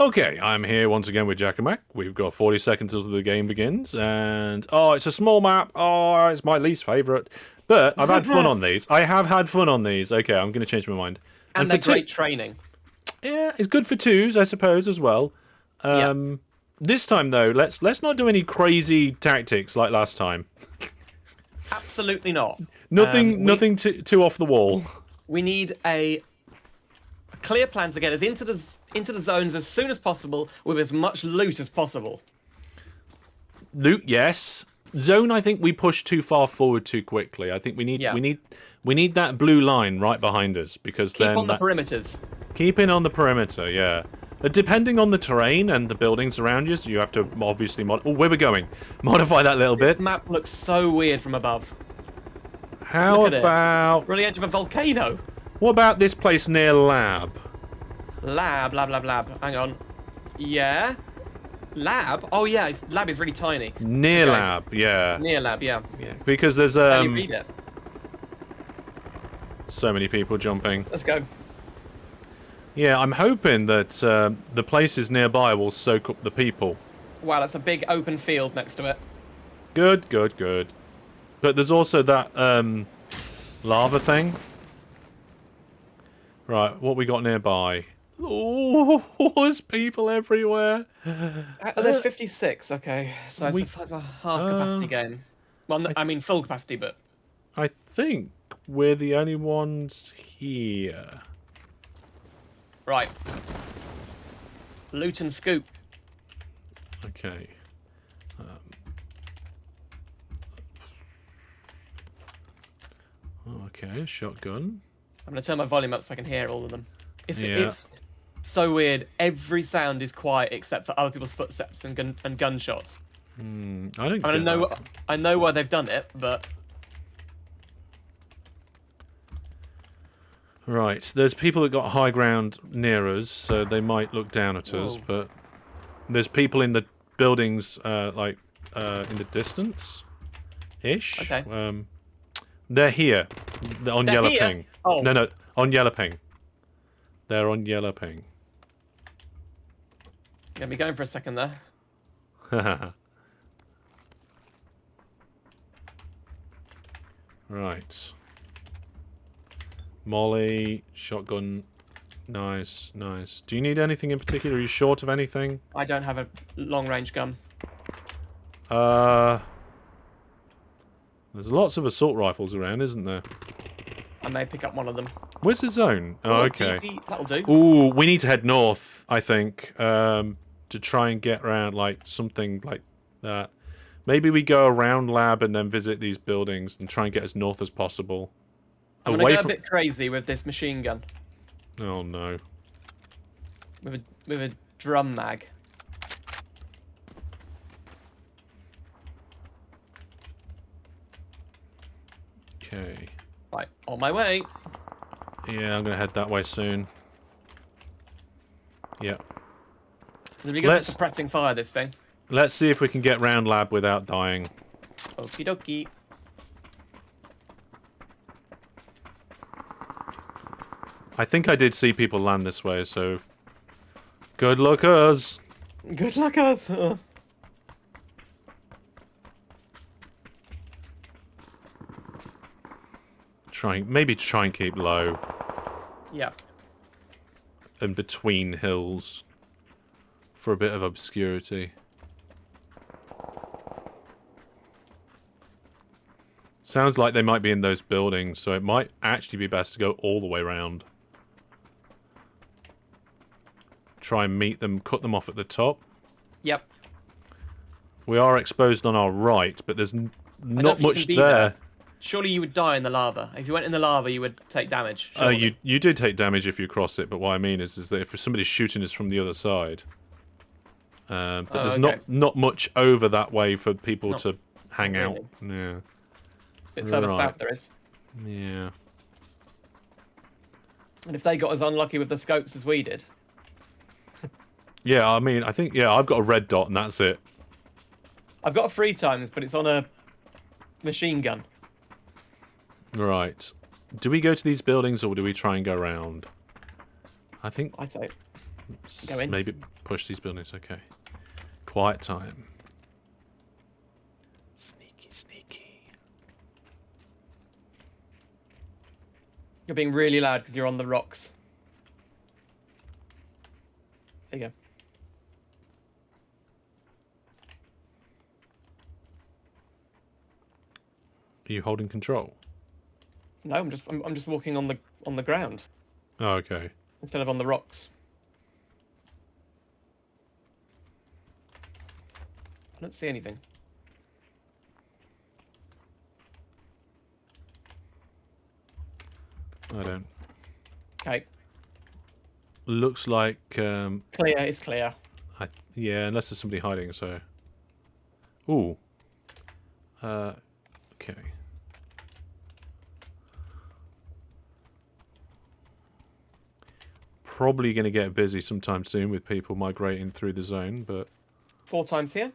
Okay, I'm here once again with Jack and Mac. We've got 40 seconds until the game begins, and it's a small map. Oh, it's my least favourite. But I've had fun on these. I have had fun on these. Okay, I'm going to change my mind. And they're great training. Yeah, it's good for twos, I suppose, as well. Yeah. This time though, let's not do any crazy tactics like last time. Absolutely not. Nothing too off the wall. We need a clear plan to get us into the zones as soon as possible with as much loot as possible. Loot, yes. Zone, I think we pushed too far forward too quickly. I think we need that blue line right behind us because Keep on the perimeters. Keeping on the perimeter, yeah. Depending on the terrain and the buildings around you, so you have to obviously where we're going. Modify that a little bit. This map looks so weird from above. How about... We're on the edge of a volcano. What about this place near lab? Lab. Hang on. Yeah. Lab? Oh yeah, lab is really tiny. Near lab, yeah. Near lab, yeah. Yeah, because there's Can you read it? So many people jumping. Let's go. Yeah, I'm hoping that the places nearby will soak up the people. Wow, that's a big open field next to it. Good. But there's also that lava thing. Right, what we got nearby? Oh, there's people everywhere. They're 56, okay. So it's a half capacity game. Well, I mean full capacity, but... I think we're the only ones here. Right. Loot and scoop. Okay. Okay, shotgun. I'm going to turn my volume up so I can hear all of them. It's so weird. Every sound is quiet except for other people's footsteps and gunshots. I know why they've done it, but... Right, there's people that got high ground near us, so they might look down at us, but there's people in the buildings, in the distance-ish. Okay. They're here. They're on yellow ping. Oh. No, on yellow ping. They're on yellow ping. Get me going for a second there. Right. Molly, shotgun, nice. Do you need anything in particular? Are you short of anything? I don't have a long-range gun. There's lots of assault rifles around, isn't there? I may pick up one of them. Where's the zone? Oh, okay. TP, that'll do. Ooh, we need to head north, I think, to try and get around, something like that. Maybe we go around lab and then visit these buildings and try and get as north as possible. I'm gonna go a bit crazy with this machine gun. Oh no. With a drum mag. Okay. Right, on my way. Yeah, I'm gonna head that way soon. Yeah. Really good for suppressing fire, this thing. Let's see if we can get round lab without dying. Okie dokie. I think I did see people land this way, so... Good luck us! Good luck us! Maybe try and keep low. Yeah. And between hills. For a bit of obscurity. Sounds like they might be in those buildings, so it might actually be best to go all the way around. Try and meet them, cut them off at the top. Yep. We are exposed on our right, but there's not much there. Surely you would die in the lava. If you went in the lava, you would take damage. You did take damage if you cross it, but what I mean is that if somebody's shooting us from the other side, but there's not much over that way for people to hang out. Yeah. A bit further south there is. Yeah. And if they got as unlucky with the scopes as we did. Yeah, I mean, I think, I've got a red dot and that's it. I've got a 3 times, but it's on a machine gun. Right. Do we go to these buildings or do we try and go around? I think... I say Go in. Maybe push these buildings. Okay. Quiet time. Sneaky, sneaky. You're being really loud because you're on the rocks. There you go. Are you holding control? No, I'm just walking on the ground Oh, okay. instead of on the rocks. I don't see anything. I don't. Okay. Looks like Clear. It's clear. yeah, unless there's somebody hiding. So. Ooh. Okay. Probably going to get busy sometime soon with people migrating through the zone, but 4 times here.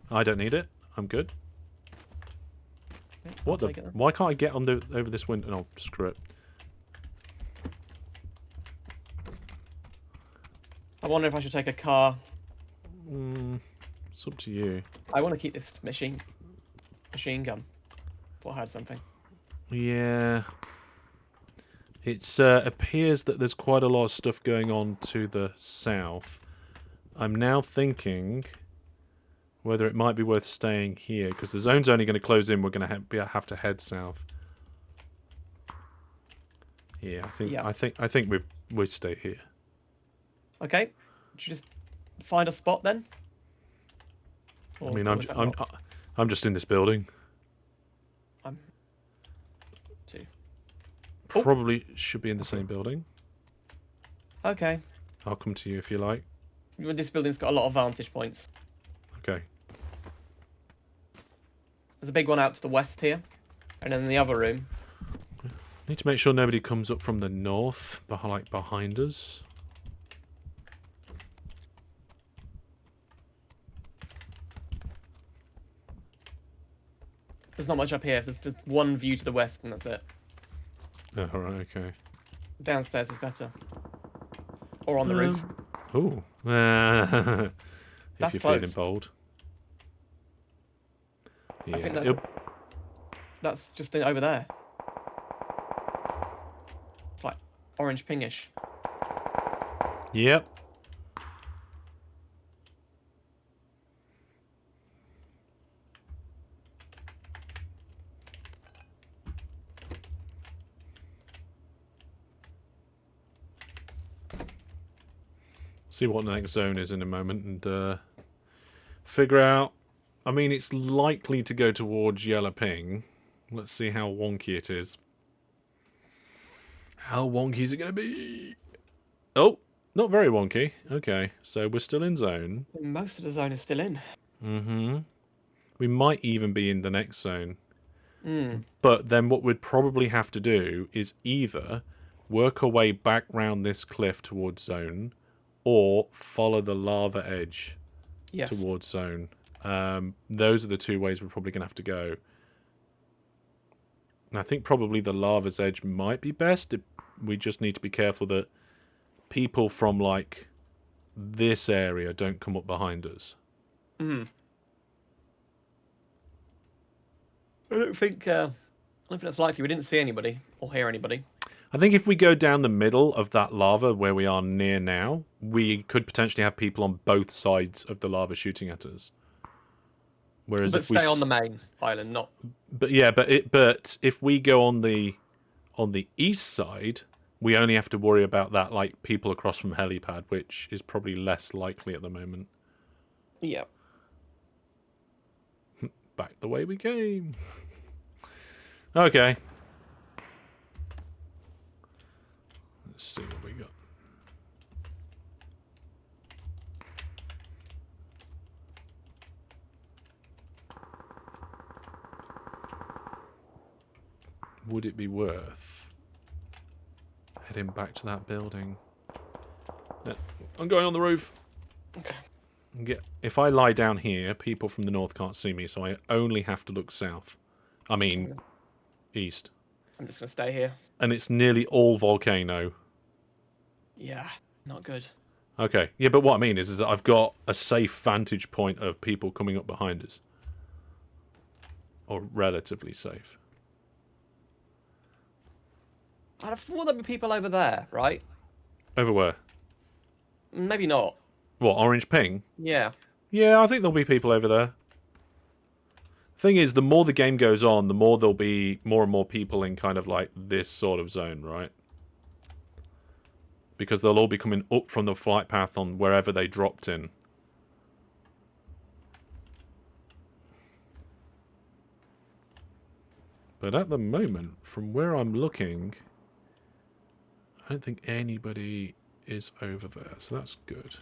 I don't need it. I'm good. Yeah, What I'll the? take it then. Why can't I get on the over this window? No, screw it. I wonder if I should take a car. It's up to you. I want to keep this machine gun. Thought I had something. Yeah. It appears that there's quite a lot of stuff going on to the south. I'm now thinking whether it might be worth staying here, because the zone's only going to close in. We're going to have to head south. Yeah, I think we stay here. Okay. Should you just find a spot then? I mean, I'm just in this building. I'm too. Probably should be in the same building. Okay. I'll come to you if you like. This building's got a lot of vantage points. Okay. There's a big one out to the west here, and then in the other room. Need to make sure nobody comes up from the north, like behind us. There's not much up here. There's just one view to the west, and that's it. Oh, alright, okay. Downstairs is better. Or on the roof. Ooh. If That's you're close. feeling bold. Yeah. I think that's just over there. It's like orange pingish. Yep. See what the next zone is in a moment and figure out. I mean, it's likely to go towards yellow ping. Let's see how wonky it is. How wonky is it going to be? Oh, not very wonky. Okay, so we're still in zone. Most of the zone is still in. Mm-hmm. We might even be in the next zone. Mm. But then what we'd probably have to do is either work our way back round this cliff towards zone, or follow the lava edge towards zone. Those are the two ways we're probably going to have to go. And I think probably the lava's edge might be best. We just need to be careful that people from, like, this area don't come up behind us. Mm. I don't think that's likely. We didn't see anybody or hear anybody. I think if we go down the middle of that lava where we are near now, we could potentially have people on both sides of the lava shooting at us. Whereas But if we stay on the main island, not. But yeah, but if we go on the east side, we only have to worry about that, like, people across from helipad, which is probably less likely at the moment. Yeah. Back the way we came. Okay. Let's see what we got. Would it be worth heading back to that building? Yeah, I'm going on the roof. Okay. If I lie down here, people from the north can't see me, so I only have to look south. I mean, east. I'm just gonna stay here. And it's nearly all volcano. Yeah, not good. Okay. Yeah, but what I mean is that I've got a safe vantage point of people coming up behind us. Or relatively safe. I'd have thought there'd be people over there, right? Over where? Maybe not. What, orange ping? Yeah. Yeah, I think there'll be people over there. Thing is, the more the game goes on, the more there'll be more and more people in kind of like this sort of zone, right? Because they'll all be coming up from the flight path on wherever they dropped in. But at the moment, from where I'm looking, I don't think anybody is over there, so that's good.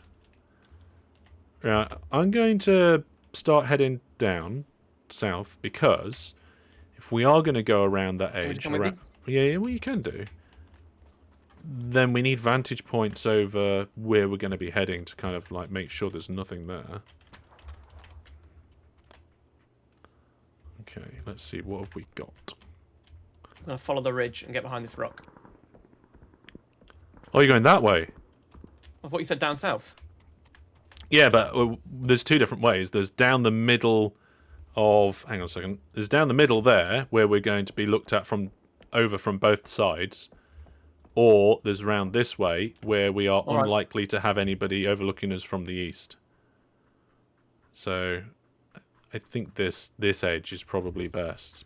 Right, I'm going to start heading down south because if we are going to go around that edge, yeah, well, you can do. Then we need vantage points over where we're going to be heading to kind of like make sure there's nothing there. Okay, let's see, what have we got? I'm gonna follow the ridge and get behind this rock. Oh, you're going that way? I thought you said down south. Yeah, but there's two different ways. There's down the middle of... Hang on a second. There's down the middle there, where we're going to be looked at from both sides. Or there's round this way, where we are unlikely to have anybody overlooking us from the east. So, I think this edge is probably best.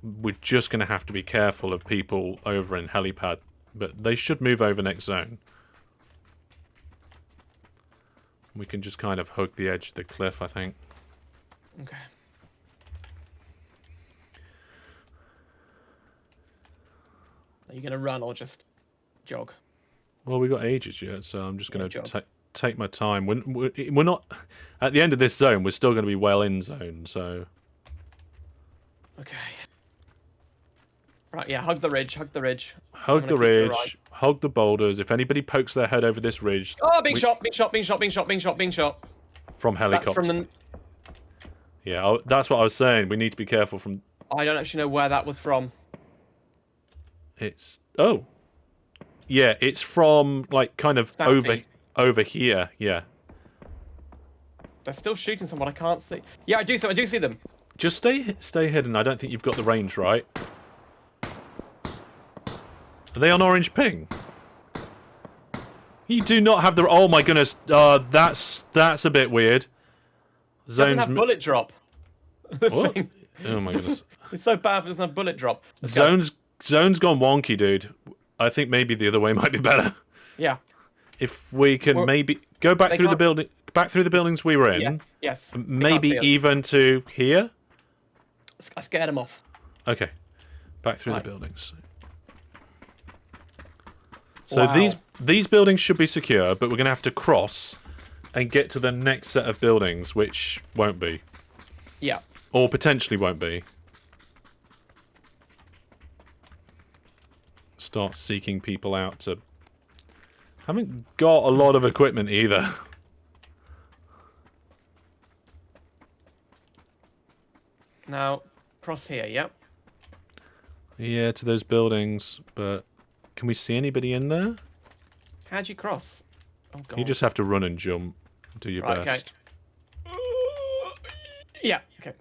We're just going to have to be careful of people over in helipad, but they should move over next zone. We can just kind of hug the edge of the cliff, I think. Okay. Are you going to run or just jog? Well, we've got ages yet, so I'm just going to take my time. We're not... At the end of this zone, we're still going to be well in zone, so... Okay. Right, yeah, hug the ridge, hug the ridge. Hug the ridge, hug the boulders. If anybody pokes their head over this ridge... Oh, being shot. From helicopter. That's from the... Yeah, that's what I was saying. We need to be careful from... I don't actually know where that was from. It's... Oh. Yeah, it's from, like, kind of over here, yeah. They're still shooting someone, I can't see. Yeah, I do see them. Just stay hidden. I don't think you've got the range right. Are they on orange ping? You do not have the... Oh my goodness. That's a bit weird. Zones doesn't have bullet drop. What? Oh my goodness. It's so bad if it doesn't have bullet drop. Zone's gone wonky, dude. I think maybe the other way might be better. Yeah. If we can maybe go back through the building, back through the buildings we were in. Yeah. Yes. Maybe even to here. I scared them off. Okay. Back through the buildings. So these buildings should be secure, but we're going to have to cross and get to the next set of buildings, which won't be. Yeah. Or potentially won't be. Start seeking people out to... Haven't got a lot of equipment either. Now, cross here, yep. Yeah, to those buildings, but... Can we see anybody in there? How'd you cross? Oh, God. You just have to run and jump. Do your best. Okay. Yeah, okay.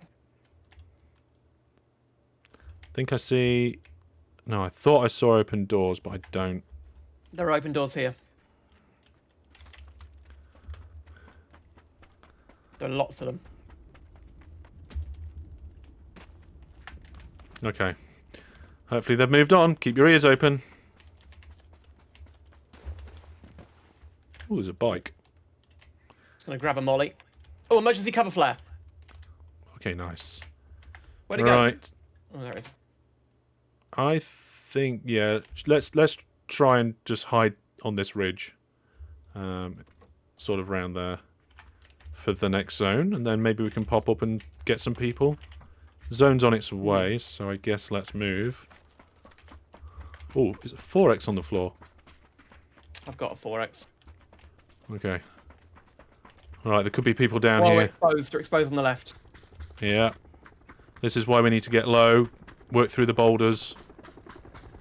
I think I see... No, I thought I saw open doors, but I don't. There are open doors here. There are lots of them. Okay. Hopefully they've moved on. Keep your ears open. Oh, there's a bike. Just gonna grab a molly. Oh, emergency cover flare. Okay, nice. Where'd it go? Right. Oh, there it is. I think, yeah, let's try and just hide on this ridge. Sort of round there. For the next zone, and then maybe we can pop up and get some people. Zone's on its way, so I guess let's move. Oh, is it 4x on the floor? I've got a 4x. Okay. Alright, there could be people down Well, here. Exposed. They're exposed on the left. Yeah. This is why we need to get low, work through the boulders.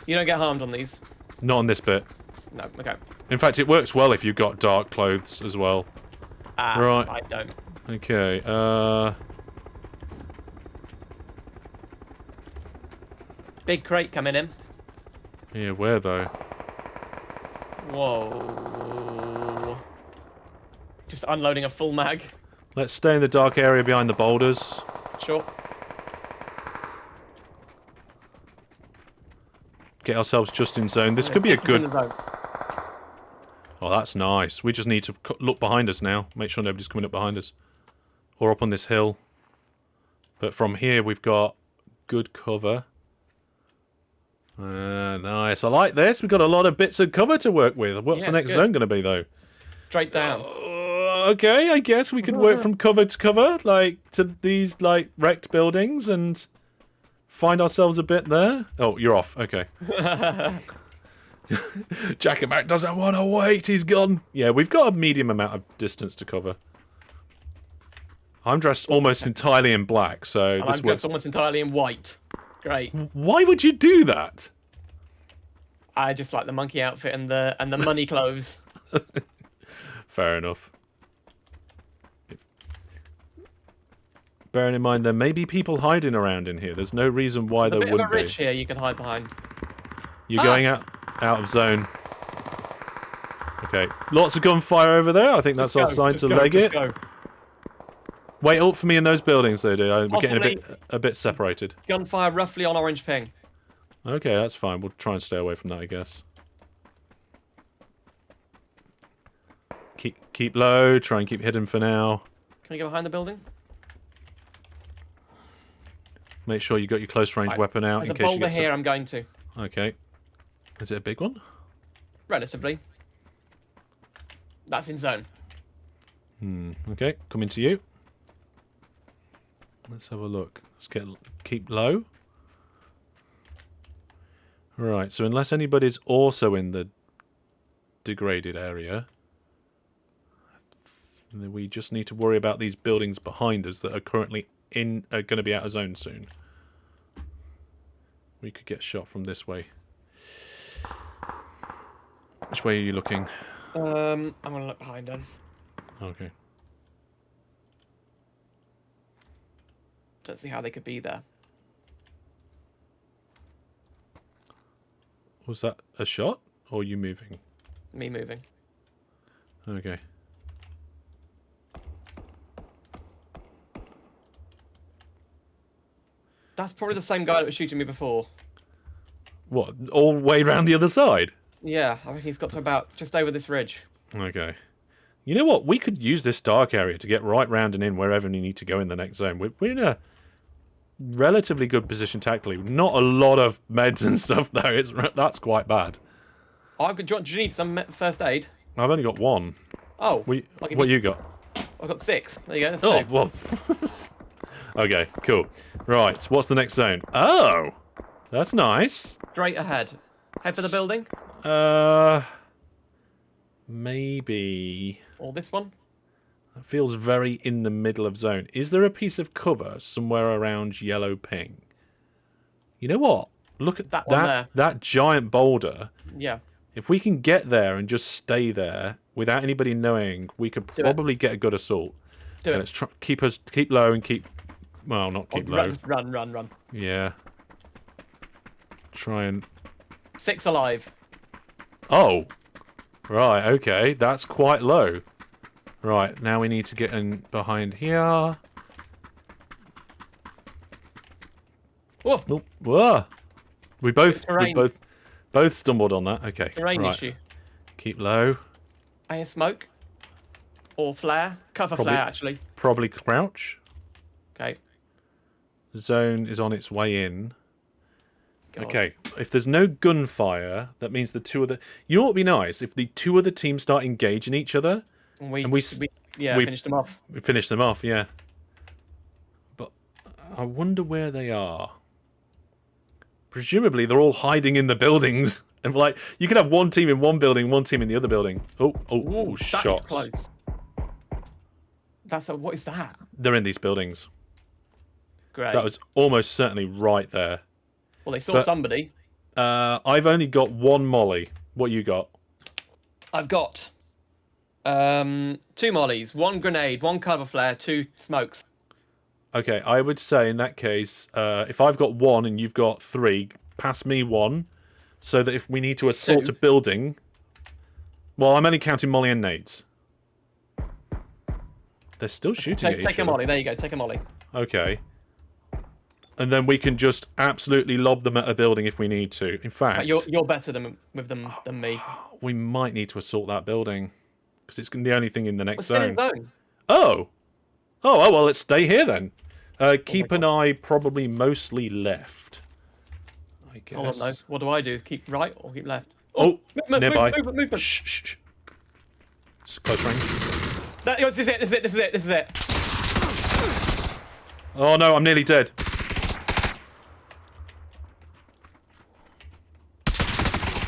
You don't get harmed on these? Not on this bit. No, okay. In fact, it works well if you've got dark clothes as well. Right. I don't. Okay, Big crate coming in. yeah, where though? Whoa. Just unloading a full mag. Let's stay in the dark area behind the boulders. Sure. Get ourselves just in zone. This could be a good... Zone. Oh, that's nice. We just need to look behind us now. Make sure nobody's coming up behind us. Or up on this hill. But from here, we've got good cover. Nice. I like this. We've got a lot of bits of cover to work with. What's the next zone going to be, though? Straight down. Okay, I guess we could work from cover to cover, like, to these, like, wrecked buildings and find ourselves a bit there. Oh, you're off. Okay. Jack and Mac doesn't want to wait. He's gone. Yeah, we've got a medium amount of distance to cover. I'm dressed almost entirely in black, so and this I'm works. dressed almost entirely in white. Great. Why would you do that? I just like the monkey outfit and the money clothes. Fair enough. Bearing in mind there may be people hiding around in here. There's no reason why there wouldn't be. There's a bit of a ridge here you can hide behind. You're going out of zone. Okay. Lots of gunfire over there. I think that's our sign to leg it. Wait up for me in those buildings, though, dude. We're getting a bit separated. Gunfire roughly on orange ping. Okay, that's fine. We'll try and stay away from that, I guess. Keep low. Try and keep hidden for now. Can we go behind the building? Make sure you got your close range weapon out in case you get. There's a boulder here. I'm going to. Okay. Is it a big one? Relatively. That's in zone. Okay, coming to you. Let's have a look. Let's keep low. Right, so unless anybody's also in the degraded area, then we just need to worry about these buildings behind us that are currently going to be out of zone soon. We could get shot from this way. Which way are you looking? I'm gonna look behind them. Okay. Don't see how they could be there. Was that a shot or you moving? Me moving. Okay. That's probably the same guy that was shooting me before. What? All the way around the other side? Yeah, I think he's got to about just over this ridge. Okay. You know what? We could use this dark area to get right round and in wherever we need to go in the next zone. We're in a relatively good position tactically. Not a lot of meds and stuff, though. That's quite bad. Do you need some first aid? I've only got one. Oh. What you got? I've got 6. There you go. That's Oh, 2. well. Okay, cool. Right, what's the next zone? Oh! That's nice. Straight ahead. Head for the building? Maybe. Or this one? That feels very in the middle of zone. Is there a piece of cover somewhere around yellow ping? You know what? Look at that one there. That giant boulder. Yeah. If we can get there and just stay there without anybody knowing, we could probably get a good assault. Let's keep low and keep. Well, not keep low. Run. Yeah. Try and. 6 alive. Oh. Right. Okay. That's quite low. Right. Now we need to get in behind here. Whoa. Oh, whoa. We both stumbled on that. Okay. Terrain issue. Keep low. I hear smoke. Or flare. Cover flare, actually. Probably crouch. Okay. The zone is on its way in. God. Okay. If there's no gunfire, that means the two of the... You know what would be nice? If the two of the teams start engaging each other. And we finished them off. We finished them off, yeah. But I wonder where they are. Presumably they're all hiding in the buildings. And like, you could have one team in one building, one team in the other building. Oh, shots. Close. What is that? They're in these buildings. Great. That was almost certainly right there. Well, they saw somebody. I've only got one molly. What you got? I've got 2 mollies, 1 grenade, 1 cover flare, 2 smokes. Okay, I would say in that case, if I've got 1 and you've got 3, pass me 1, so that if we need to assault 2. a building... Well, I'm only counting molly and nades. They're still shooting at each Take a other. molly, there you go, take a molly. Okay. And then we can just absolutely lob them at a building if we need to. In fact... You're better with them than me. We might need to assault that building. Because it's the only thing in the next We're still zone. in zone. Oh! Oh, well, let's stay here then. Oh Keep an eye probably mostly left. I guess. Hold on, no. What do I do? Keep right or keep left? Oh, nearby. Movement. Shh, shh, shh. It's close range. This is it. Oh no, I'm nearly dead.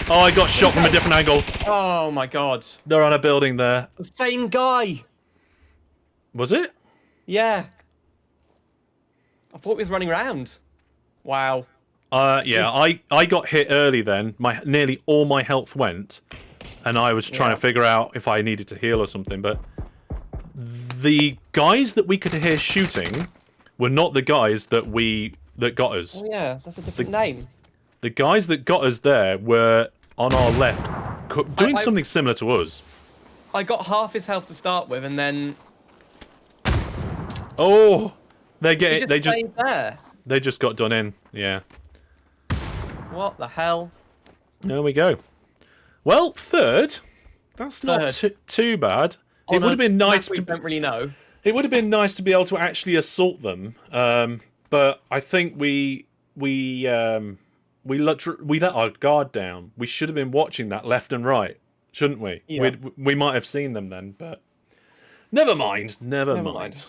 Oh, I got shot from a different angle. Oh my god. They're on a building there. The same guy. Was it? Yeah. I thought he was running around. Wow. Yeah, I got hit early then. Nearly all my health went. And I was trying to figure out if I needed to heal or something, but... The guys that we could hear shooting were not the guys that got us. Oh yeah, that's a different name. The guys that got us there were on our left, doing something similar to us. I got half his health to start with, and then Oh, they just stayed there. they just got done in. Yeah. What the hell? There we go. Well, third. That's not too bad. It would have been nice We don't really know. It would have been nice to be able to actually assault them, but I think we let our guard down. We should have been watching that left and right, shouldn't we? Yeah. We might have seen them then, but never mind. Never mind.